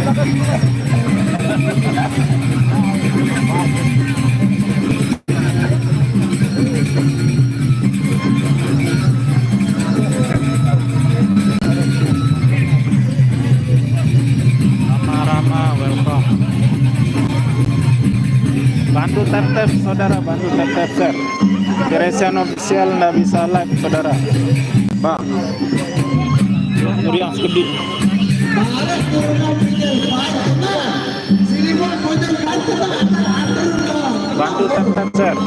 Bantu tap-tap saudara, bantu tap-tap share. Creation official nggak bisa live saudara. Bang, yang segede. Bantu tap-tap share.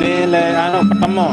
Nilai ketemu.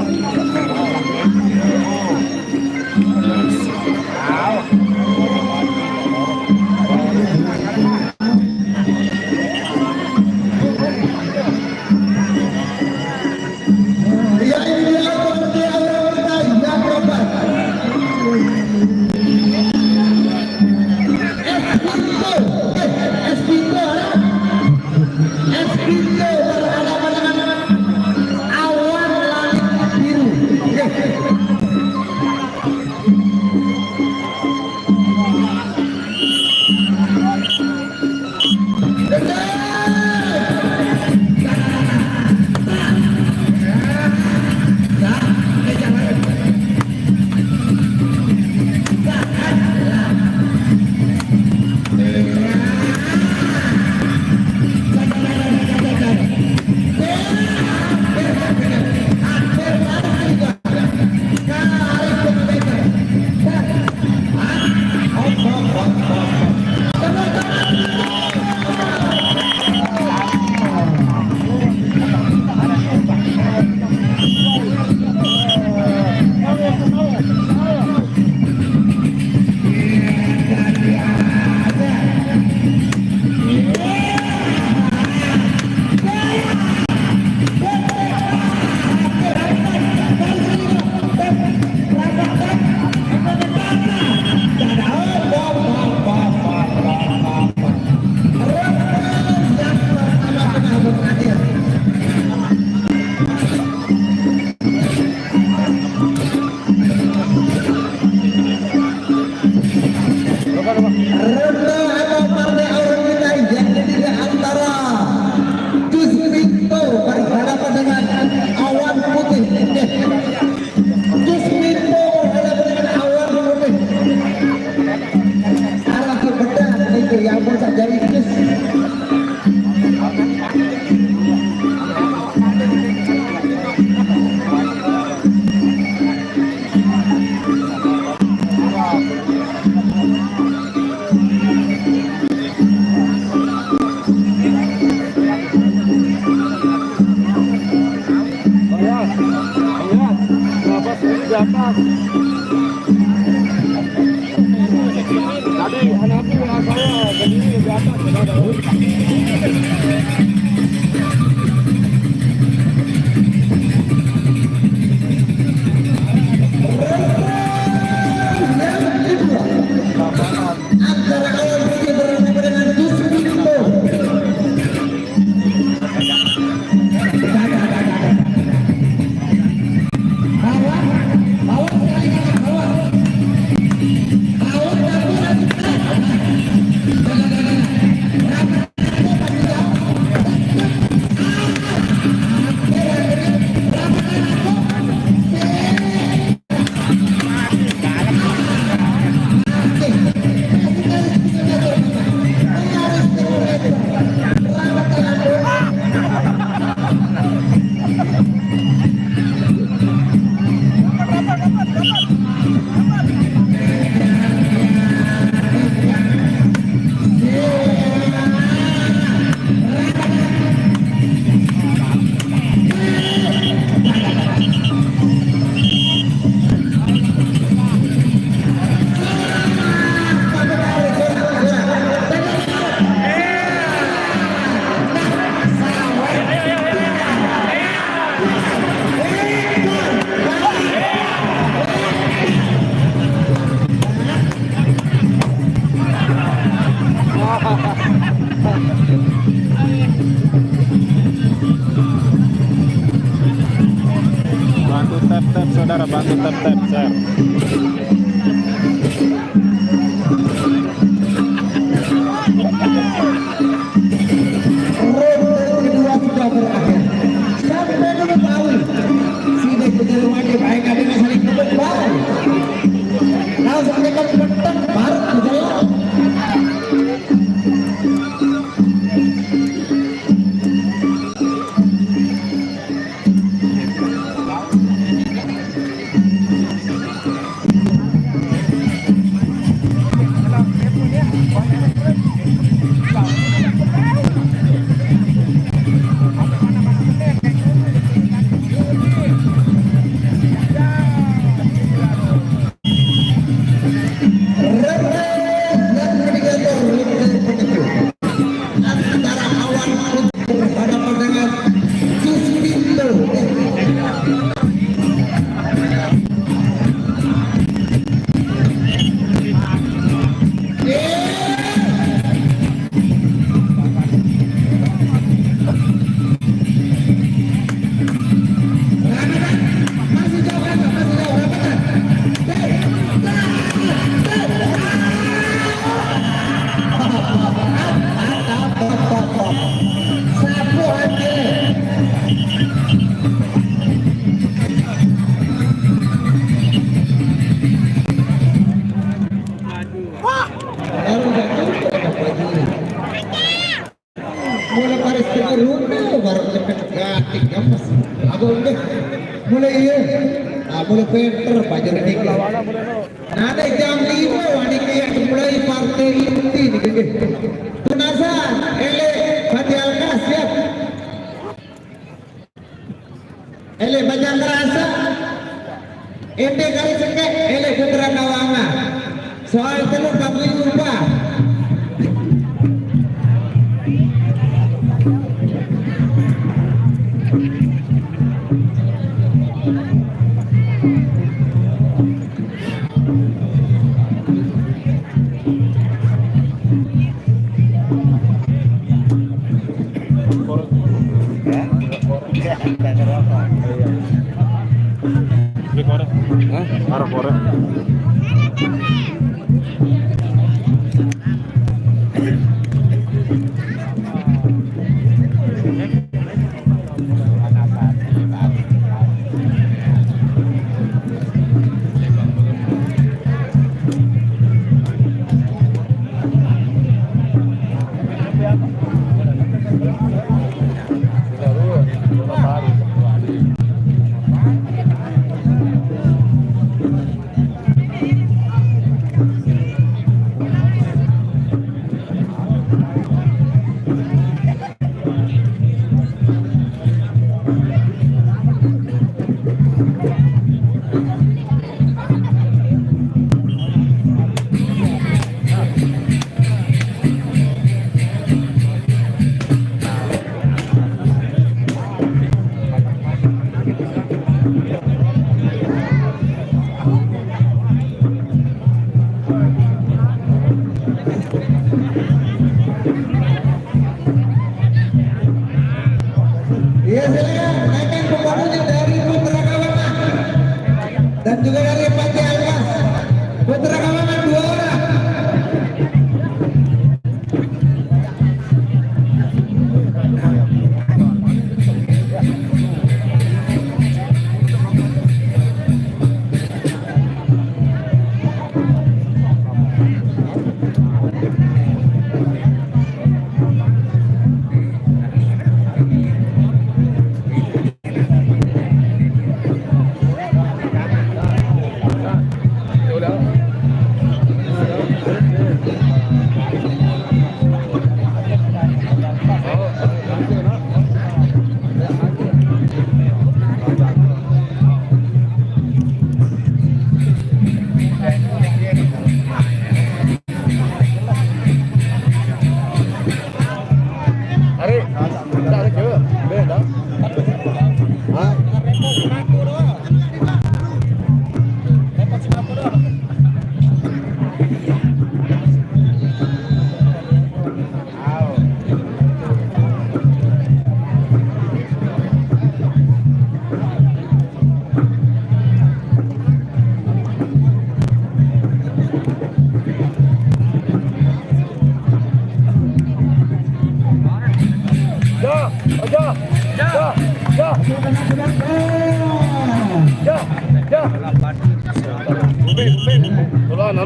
Bantu tap-tap saudara, bantu tap-tap share. Ronde kedua sudah berakhir. Sampai mengetahui sidik penyeluruhannya baik adanya saling kembali. Langsung mereka bertempur berjalan. Mulai paris rumah baru cepet gatik gamas. Mulai iya. Mulai Peter pajar dik. Ada jam 5 wanita yang mulai partai inti nih. Penasaran? Ele Bati Alkas siap. Ele Bajang Kerasa. Ente kali cekek. Ele Putra Kawanga. Soal telur kamu lupa.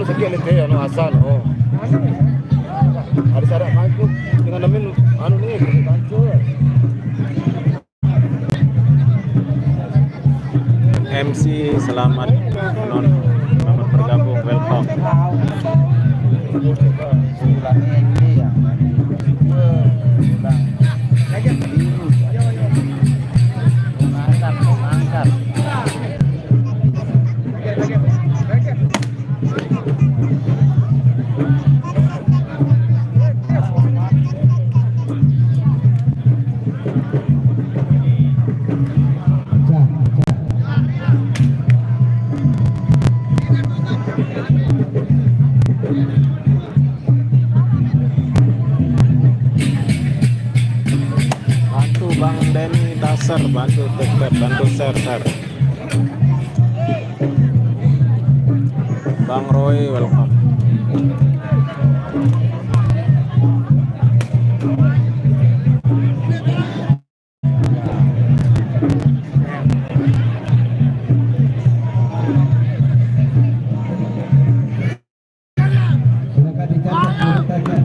sekian itu anu asal oh. Ada syarat mangkuk dengan nemin anu nih kancur. MC selamat selamat bergabung, welcome. Bantu Bang Denny Dasar, bantu tetap bantu share. Bang Roy, welcome. Silakan dicatat saja.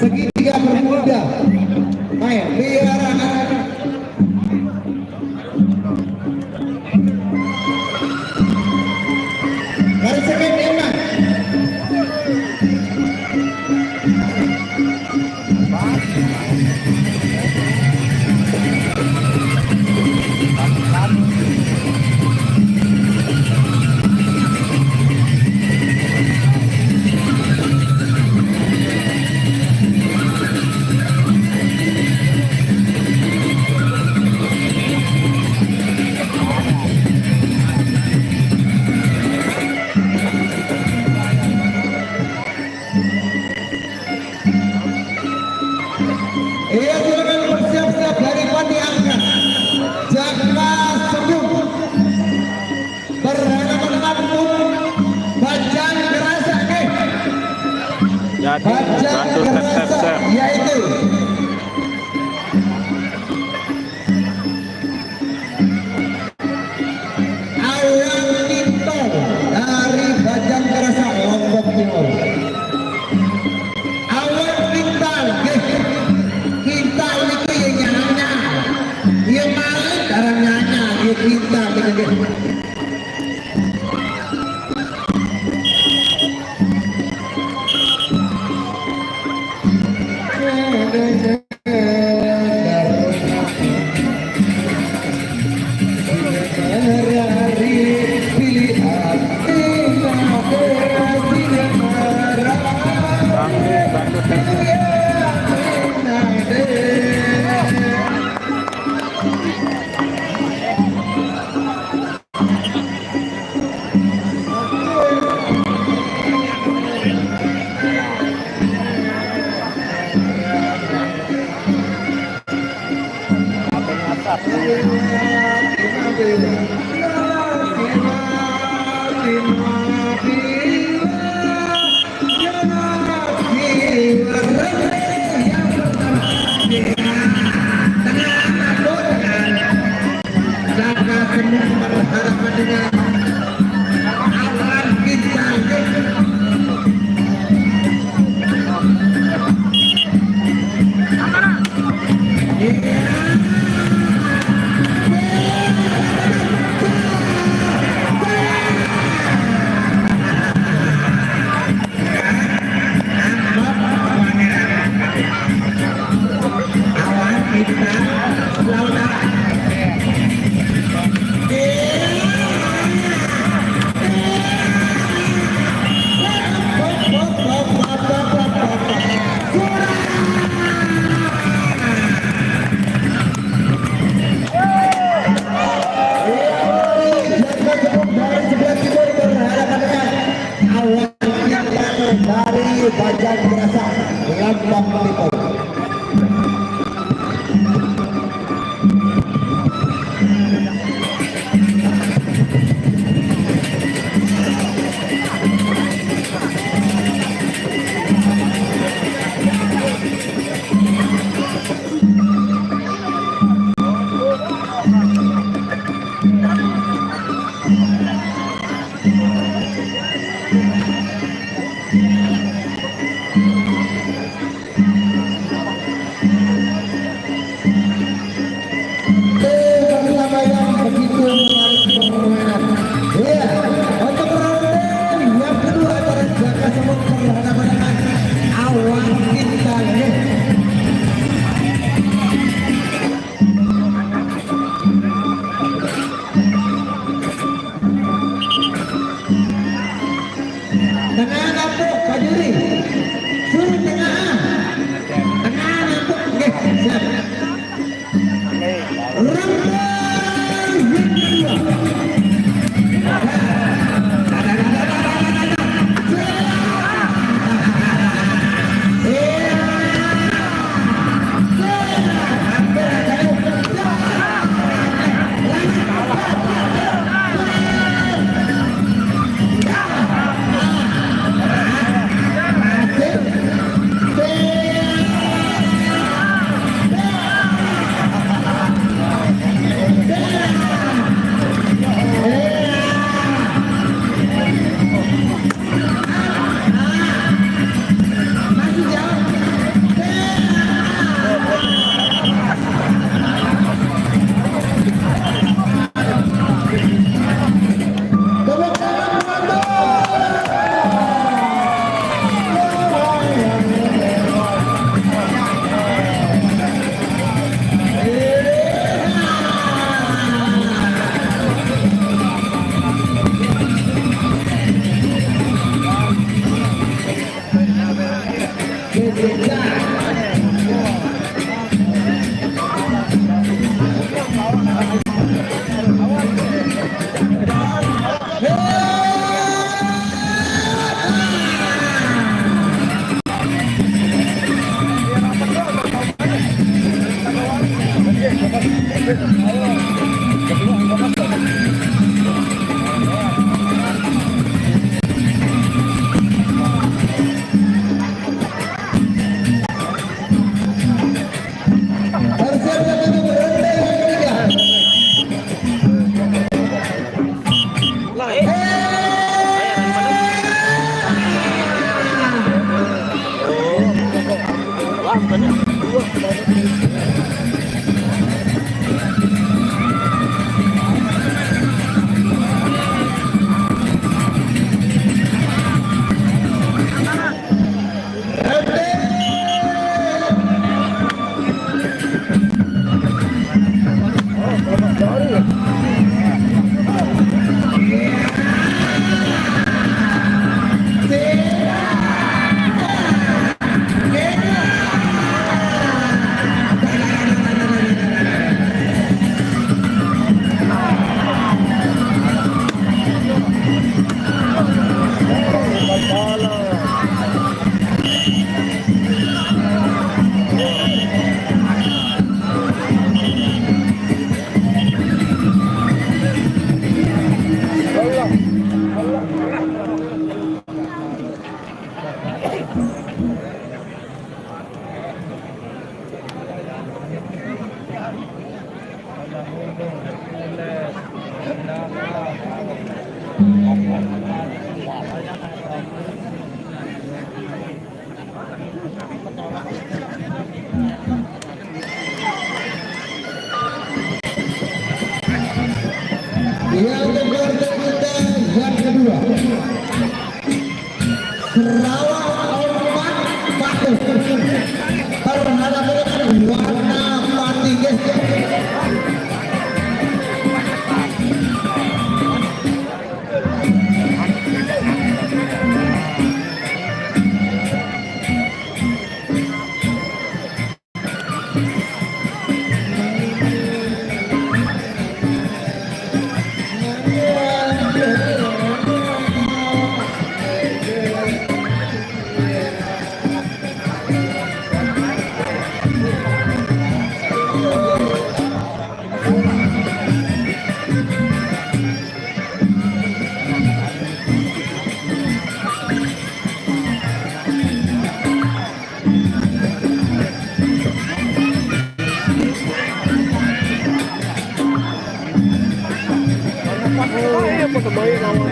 Segitiga bermuda. Main biar anak-anak. Garis segmen 5. Iya, silakan bersiap-siap dari Pandi Angka. Jaka Sembung berhadapan dengan Bajang Gerasa. Jadi Bajang bantu tetap Gerasa share. yaitu Awang Tito dari Bajang Gerasa Lombok Timur. Awang Pintal kita ini nyanyi, dia main karena nyanyi, dia pintar gitu. dari Bajang Berasa Lambang Pelipau. Yang berikutnya kita yang kedua Sarawak Orman Patuh berhadapan warna putih guys. bermain lawan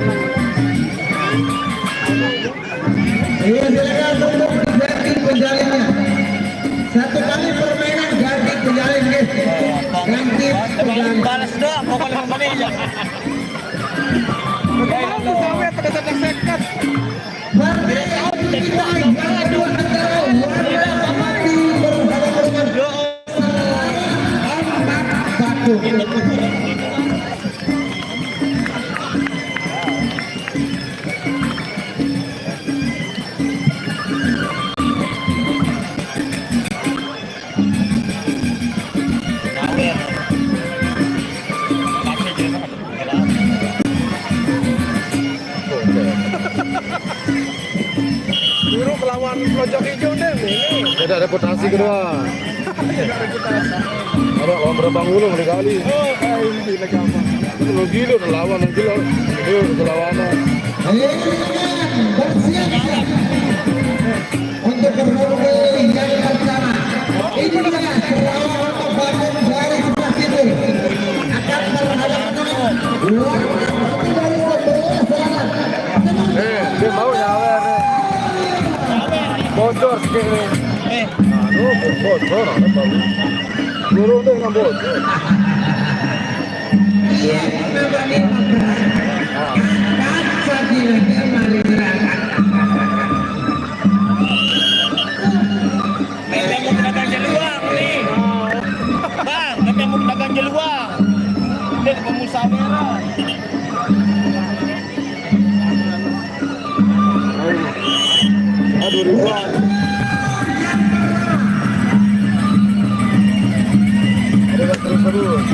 Iya, silakan untuk diganti penjalinnya. Satu kali permainan ganti penjalin, guys. Ganti penjalin. Balas doang, pokoknya pemainnya. Dulu melawan Pojok Hijau deh ini. Beda reputasi kedua. Ada lawan Berbang Ulung kali. Oh, ini gampang. Lu gila udah lawan nanti lo. Itu udah lawanan. Bersiap-siap untuk bertemu yang pertama. Ini dia lawan Bandung dari sebelah situ akan berhadapan dengan dari sebelah selatan. Dia mau nyawer. Bocor sekali. Bocor ada baru. Guru tuh nggak bocor. Kaca dia mari gerakan. Ketemu pedagang jeluang nih. Bang, ketemu pedagang jeluang. Dia ke pemusyawarah. Aduh ribuan. Ada terus.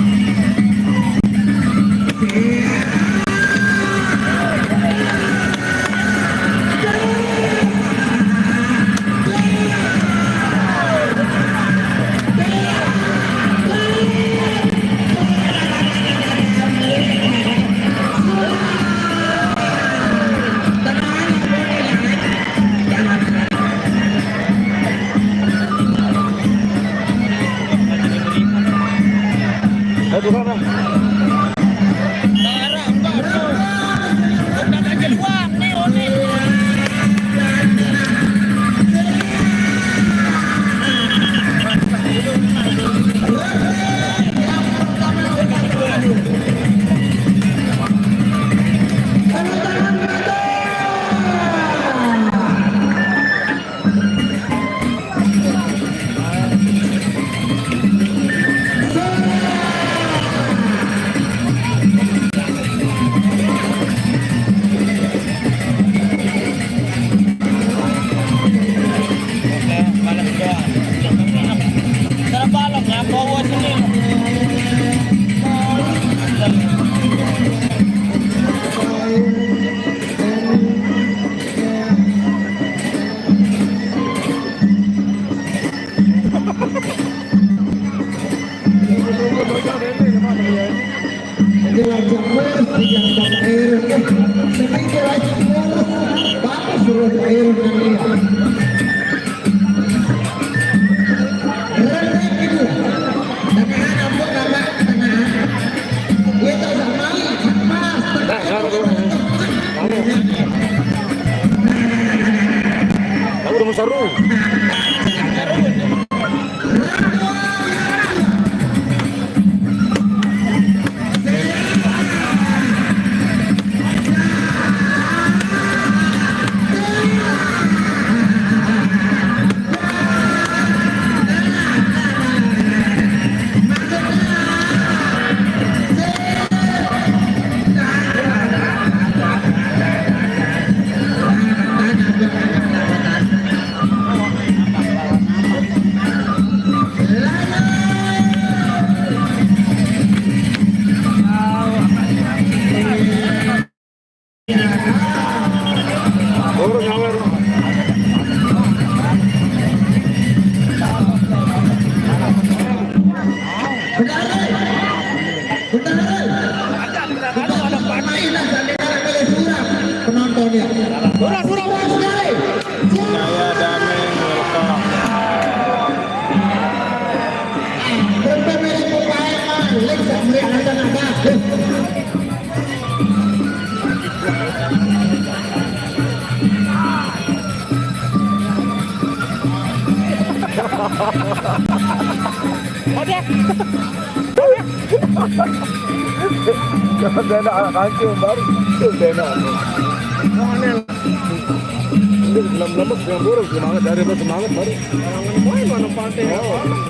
Aduh mana? Darah, enggak tuh. Pedagang jeluang nih, Roni. Balas doang. Cara balap ya, bawa sini. Menjelaskan mulus digantung air. Sedikit lagi mulus. Bapak suruh air dan lihat. Rendek itu. Tengahan ampun nama tengahan. Itu sama sama. Aku udah mau seru. Orang nyawer. Penontonnya. Saya Dameng, welcome. Bena kaki baru itu bena. Ini lemes yang buruk semangat dari semangat baru. Mana pantai?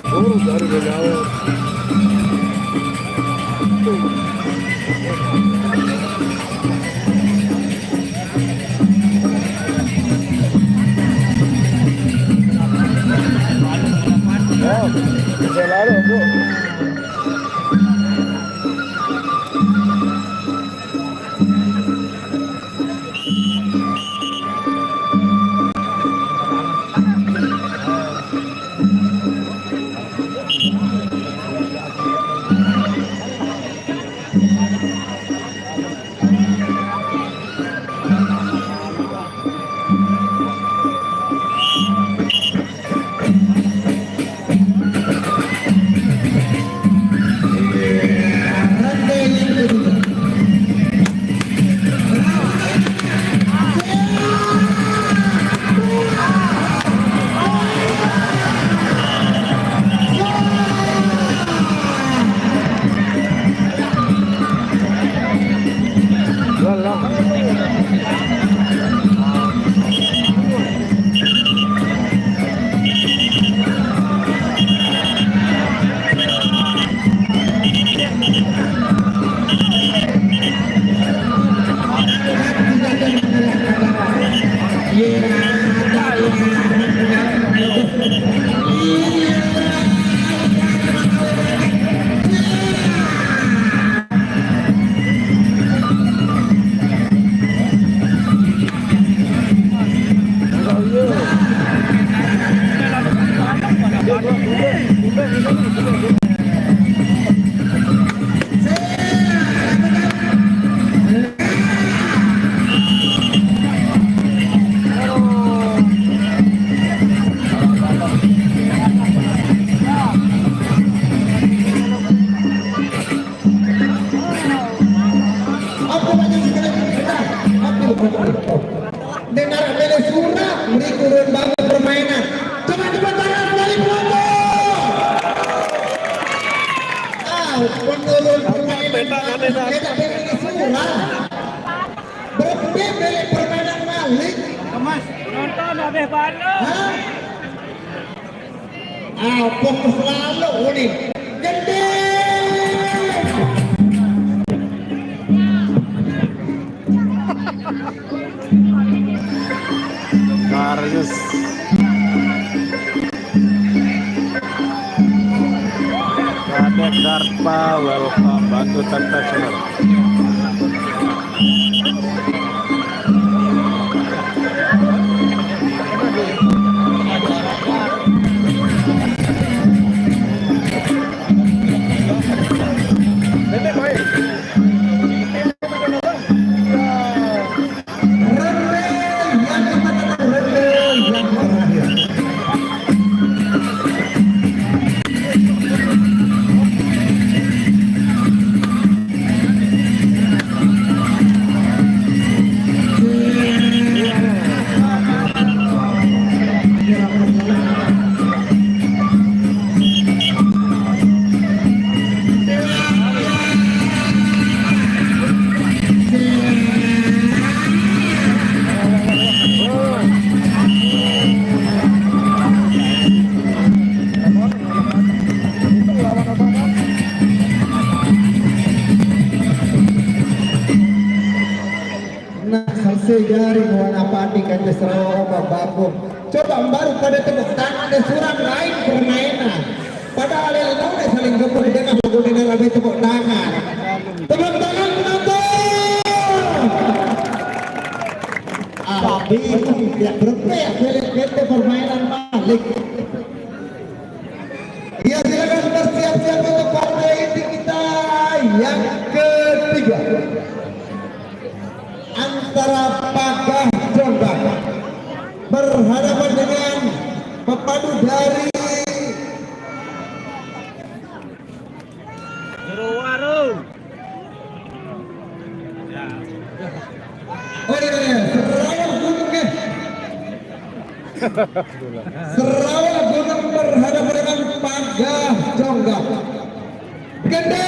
Buruk dari jauh. Selalu bu. Dengar beli surah, beri turun bangun permainan. Coba tangan dari penonton. Penurun permainan. Kita beli surah. Berbeda beli permainan balik. Mas, nonton habis balik. Fokus selalu unik. Gede. Marius Kadek Darpa welcome bantu tentasional. Sejari warna padi kan Serawa babu. Coba baru pada tepuk tangan dan surat lain permainan. Padahal yang lain saling gabung dengan menggunakan lebih tepuk tangan. Tepuk tangan penonton. Bingung tidak berpihak PT permainan balik. Ya silakan bersiap-siap untuk partai inti kita yang ketiga. Antara Pagah Jombang berhadapan dengan pepadu dari Jerowaru. Sarawak Gunung berhadapan dengan Pagah Jonggak. Gendang.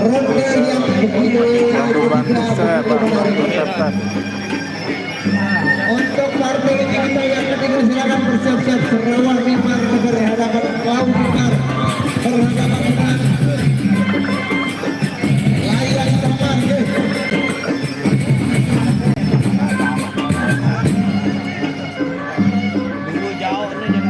ronde yang begitu Aku bantu sir, bantu tetap. untuk partai ini kita yang ketiga silakan bersiap-siap Sarawak Mimbar berhadapan Klau Mimbar berhadapan dengan Layang Tamar Dulu jauh nih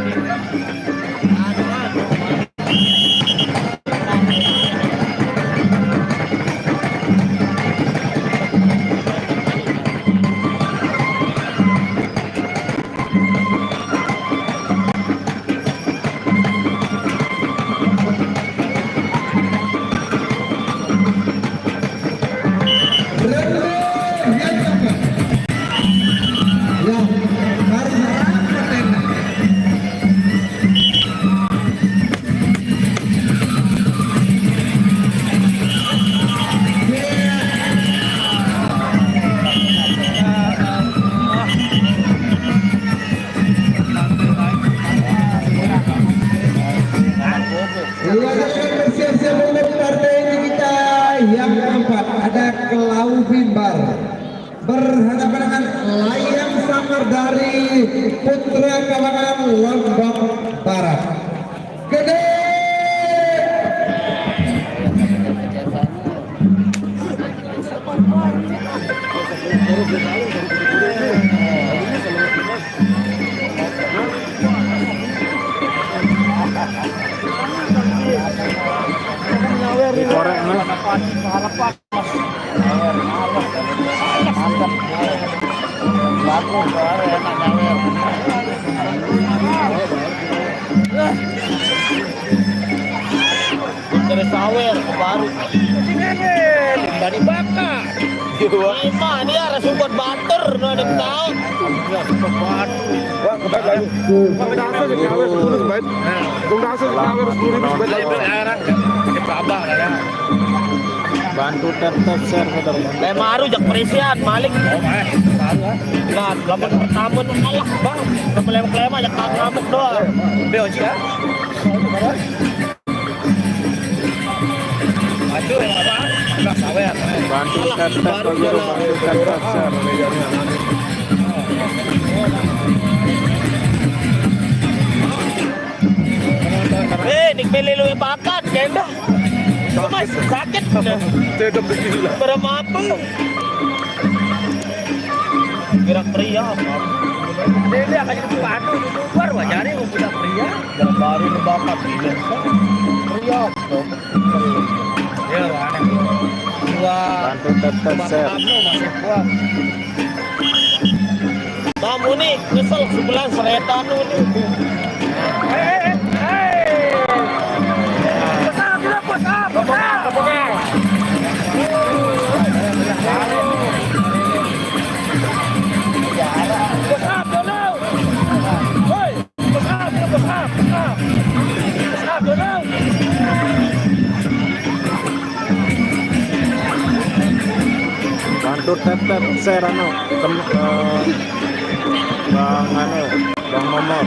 bersiap-siap untuk partai ini kita yang keempat ada Klau Mimbar berhadapan dengan Layang Samar dari Putra Kawangan Lombok Barat. Gede Dikorek nih. dari sawer baru. Dari baka. Lima dia harus buat butter, ada tahu. Wah, kebaik lagi. Wah, dasar jadi awet 10 sebaik. Dong dasar jadi awet 10 sebaik. Bantu tetap sir, saudara. Maru jak perisian Malik. Nah, lamun pertama tuh kalah bang. Kelem-kelem aja ngamuk doang. Beo sih ya. Aduh, apa? Enggak sawer. Bantu tetap, bantu tetap sir. Nik beli lu bakat, kenda. Mas sakit. Tetap begini lah. Berapa apa? Gerak pria. Dia akan jadi padu YouTuber, wajari budak pria. Baru bakat ini. Pria. Ya, aneh. Bantu tetap sir. Kamu nih nyesel sebelah seretan lu nih. Bantu tetap sir anu Bang Momor.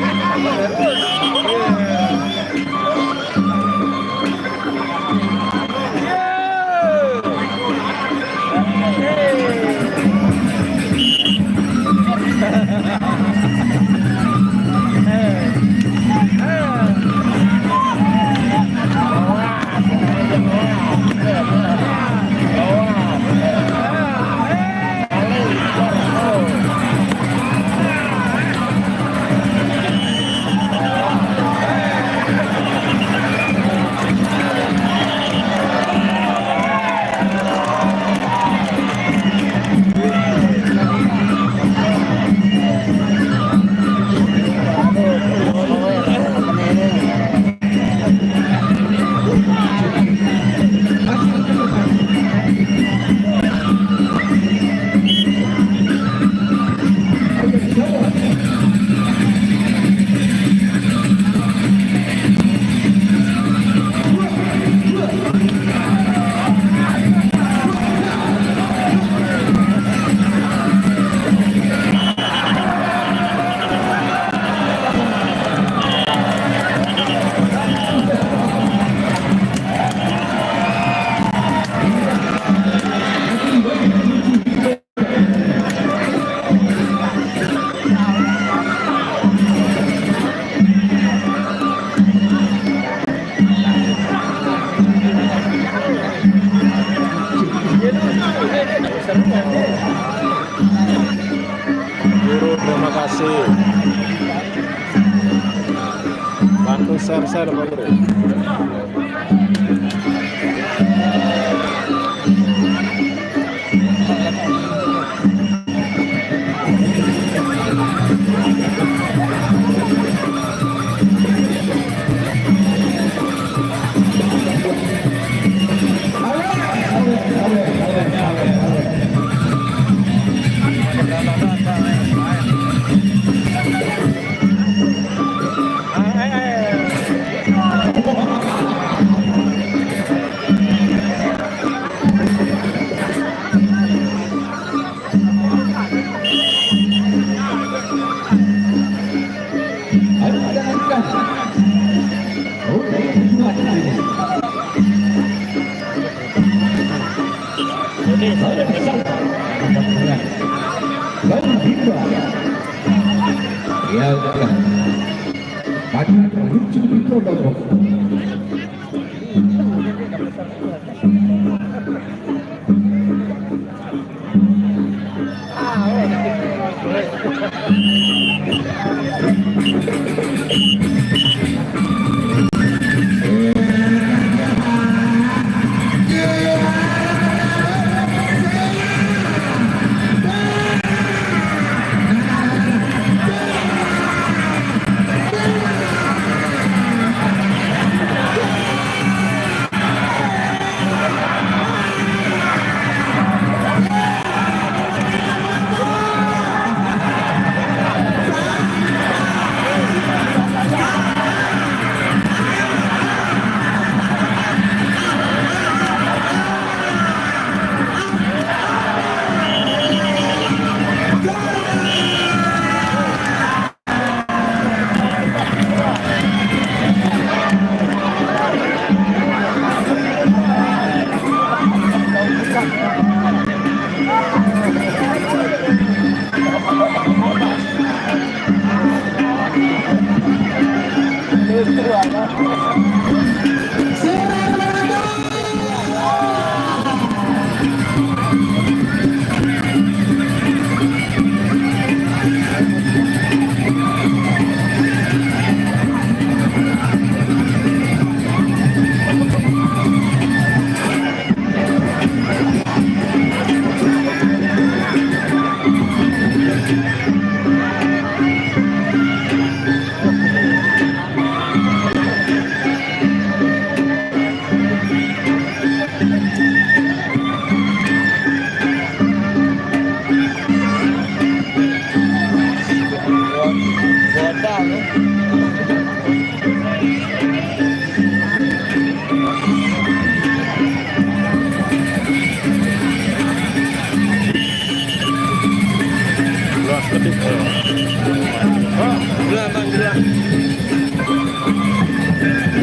besar Pak Bro.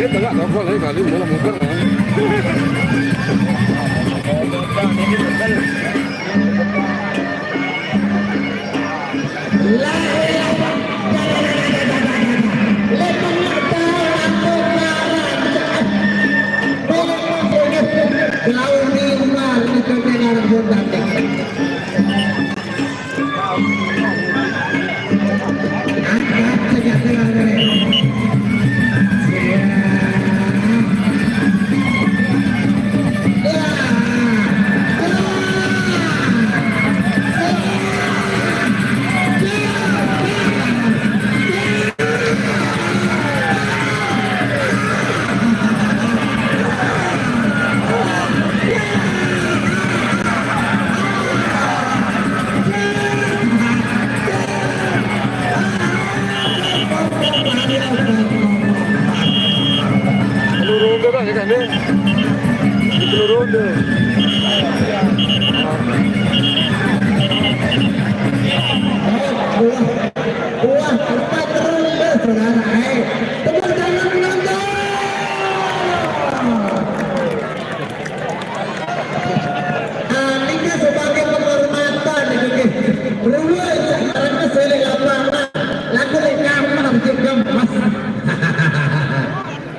Dia tegak kapal kali dalam motor.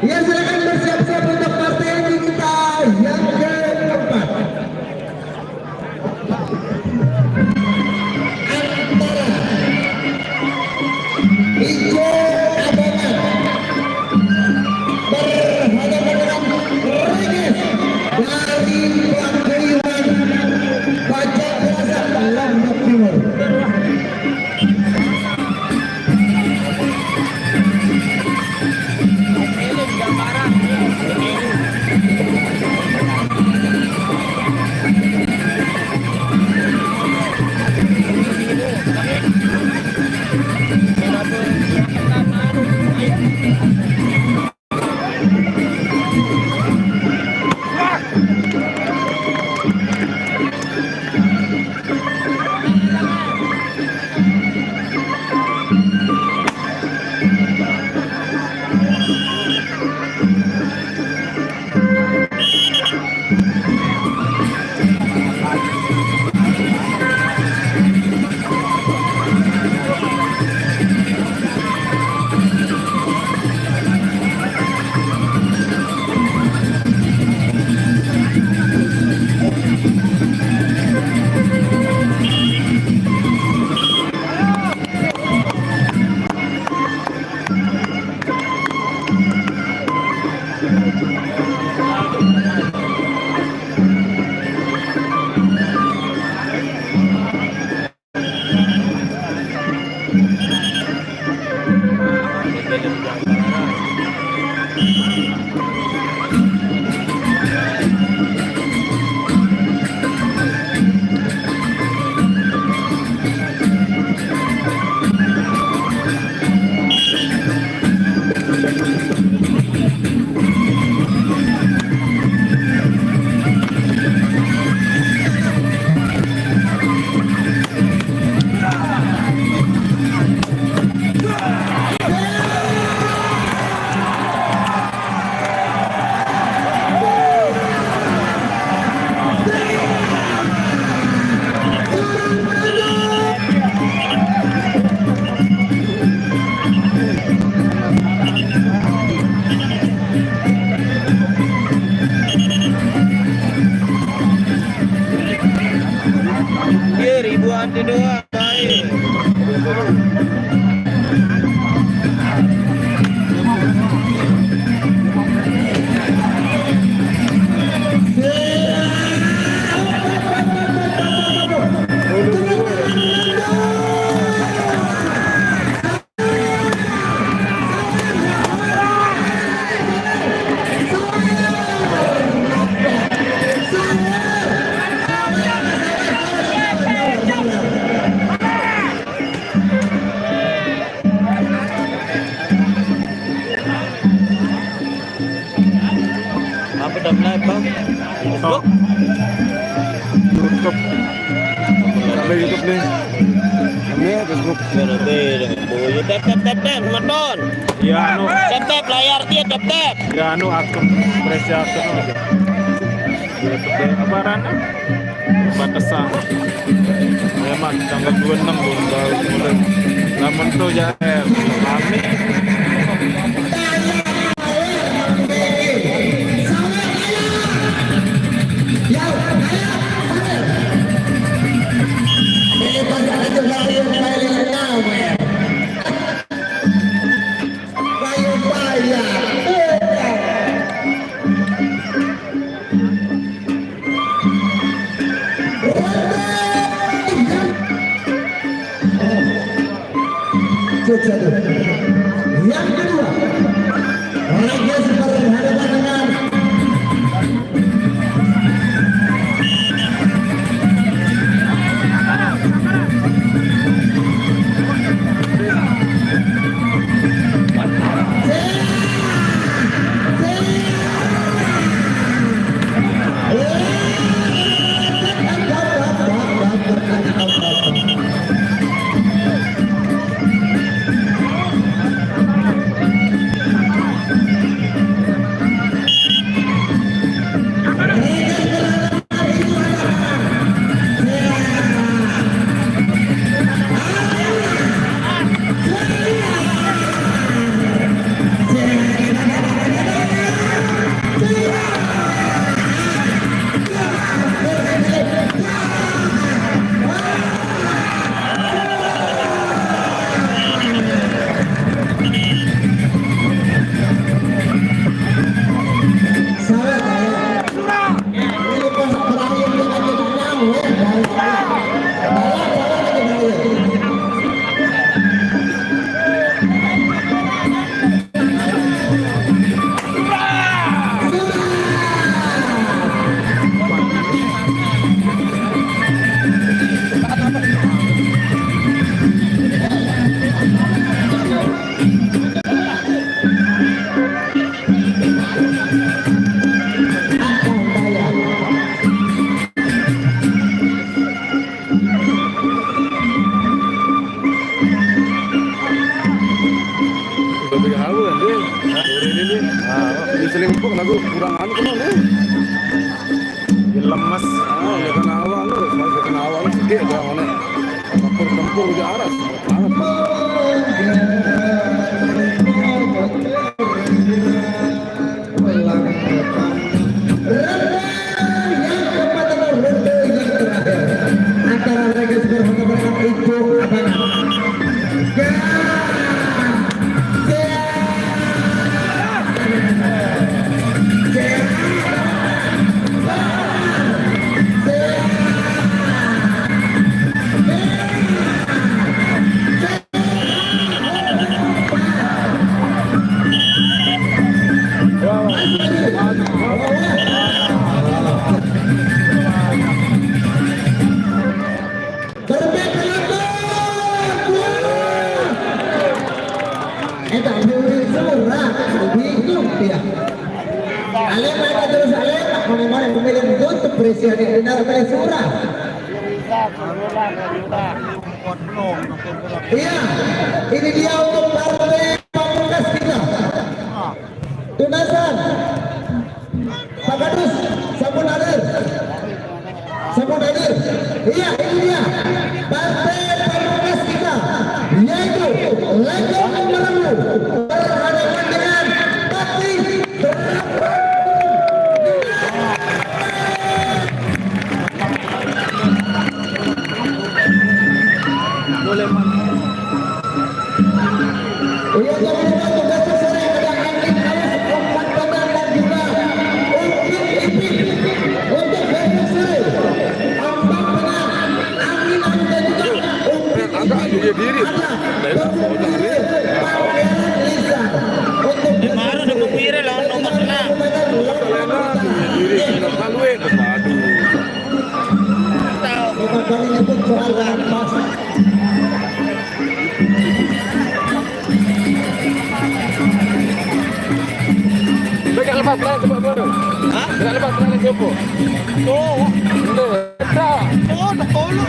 Ya, silakan bersiap-siap untuk partai kita yang keempat. Antara ganti dua, baik. Apa dah live bang? Oh. YouTube. Ada YouTube nih. Namanya Facebook. Beda-beda. Boyo tep Maton. Ya anu, Tep layar dia tep. ya anu akun Presi akun aja. YouTube deh. Apa rana? Batasan. Memang tanggal 26 belum tahu mulai. Namun tuh ya kami. Yang kedua, olahraga seperti berhadapan dengan selingkuh lagu kurang anu kan lu. Lemes. Ah, ya kan awal lu, masih kan awal sih dia mana. Tempur di aras. antara mereka berhadapan itu presiden benar oleh surah. Iya, ini dia untuk partai pamungkas kita. Tunasan, Pak Gadus, Sampun hadir. Iya, ini dia partai pamungkas kita, yaitu Legong Meramu berhadapan dengan Bakti. po. Oo. Hindi. Oo, natolo.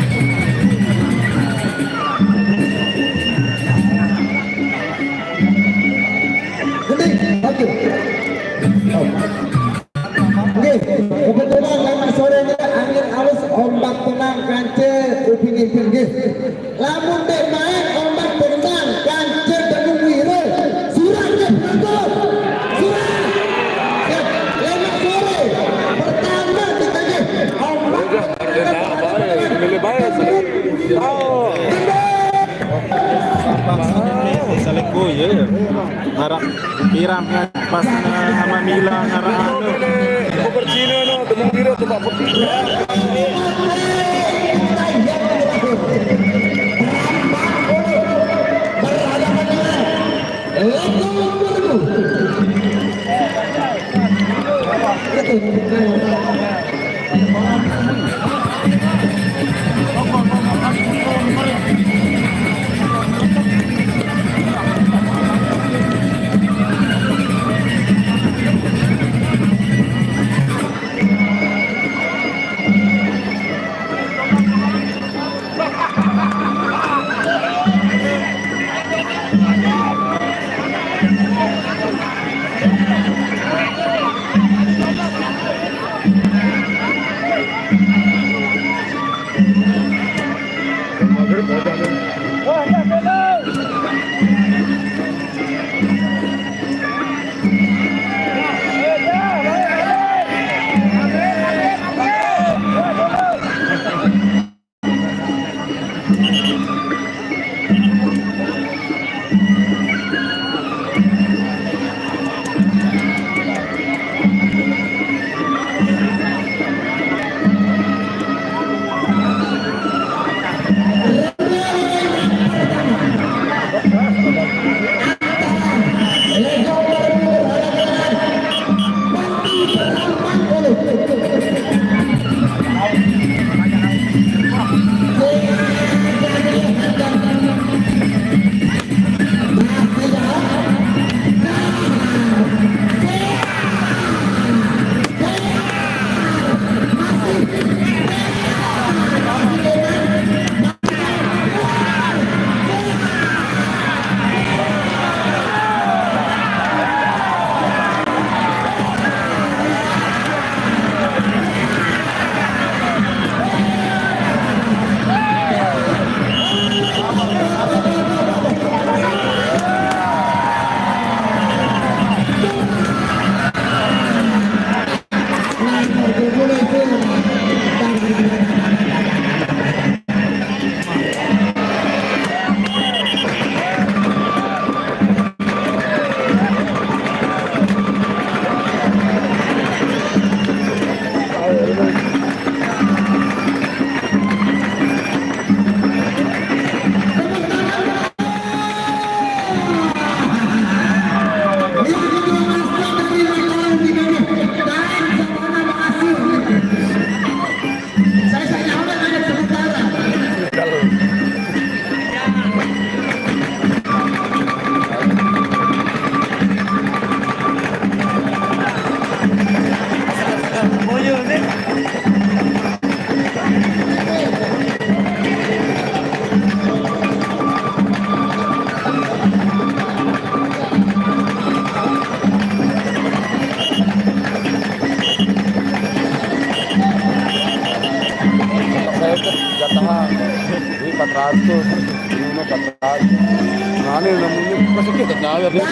Hindi, oke. Oke, kebetulan lama sore ini angin halus, ombak tenang, kance, uping-iping gitu. Lamun dek main, ombak tenang, kance, dan wiro. Suratnya betul, surat. Ya, lama sore, pertama kita ombak Nilai bayar sih. Oh. Saling go ya. Harap piram kan pas sama Mila ngara anu. Percino no, teman kira tempat putih. Jatah ini 400, ini 400. Nah ini namanya masih kita nyawar ya.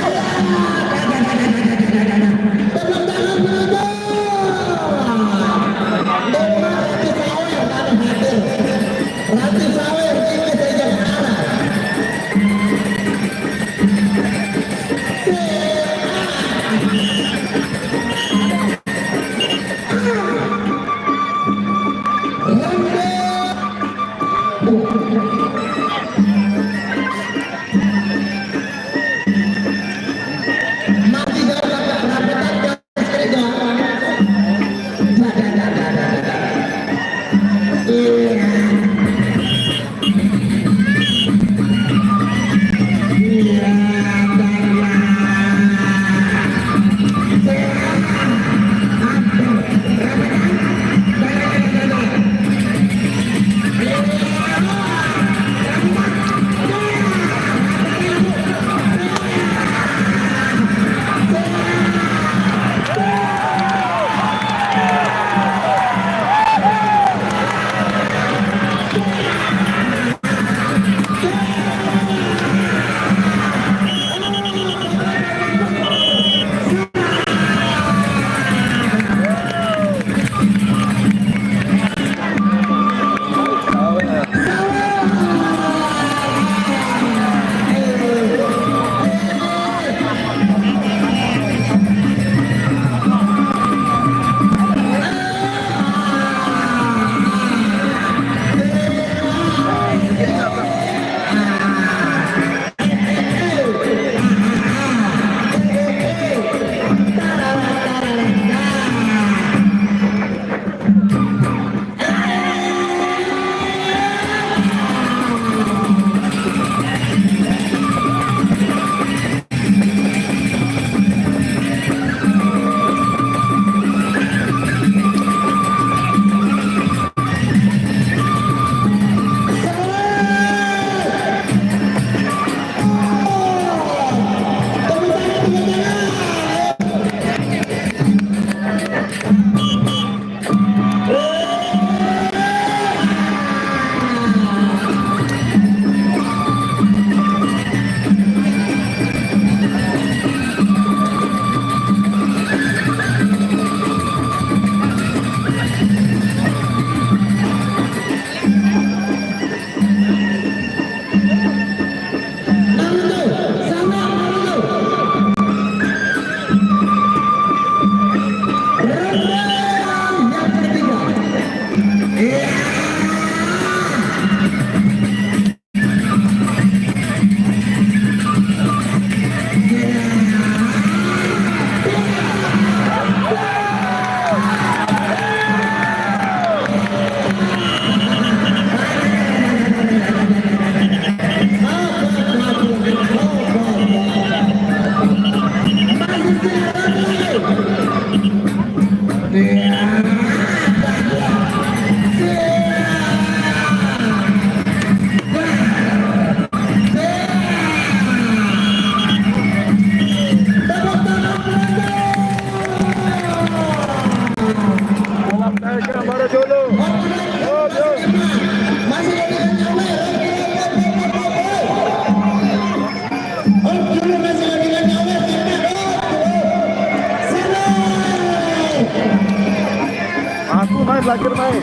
main belajar main.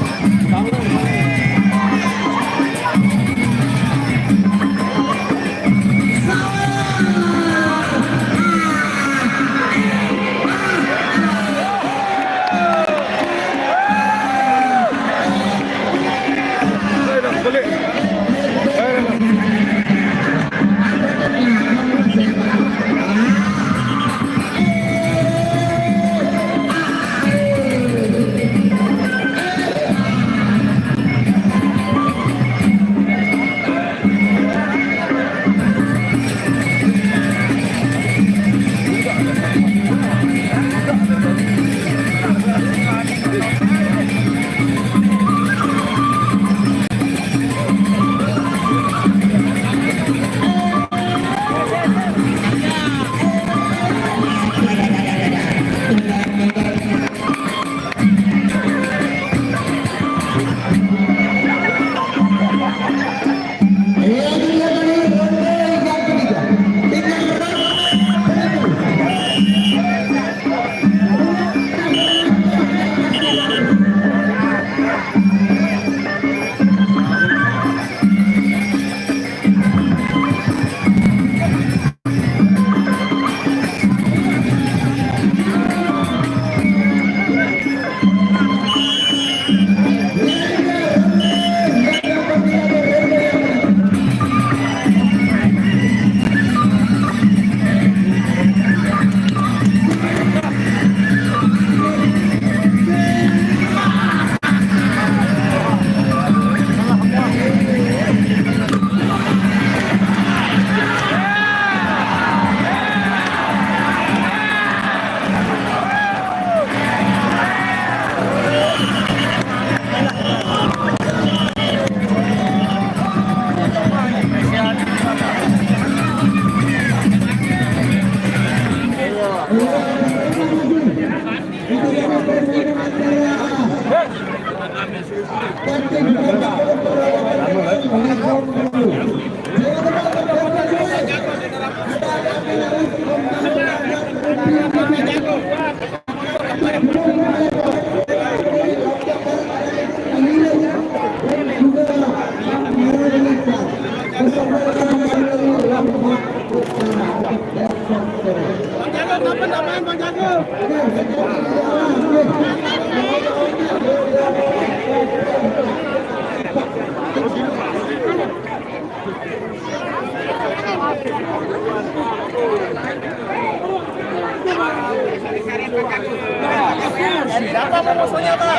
Siapa musuhnya, Pak?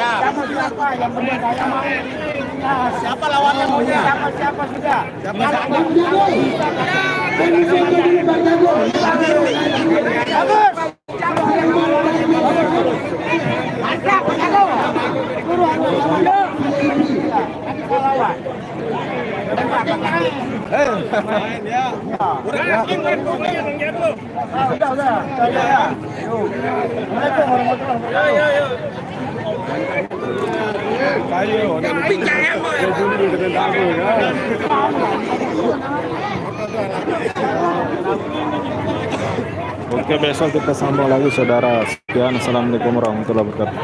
Siapa yang punya saya mau? Siapa lawannya maunya? Siapa sudah? Oke, besok kita sambung lagi saudara. Sekian, assalamualaikum warahmatullahi wabarakatuh.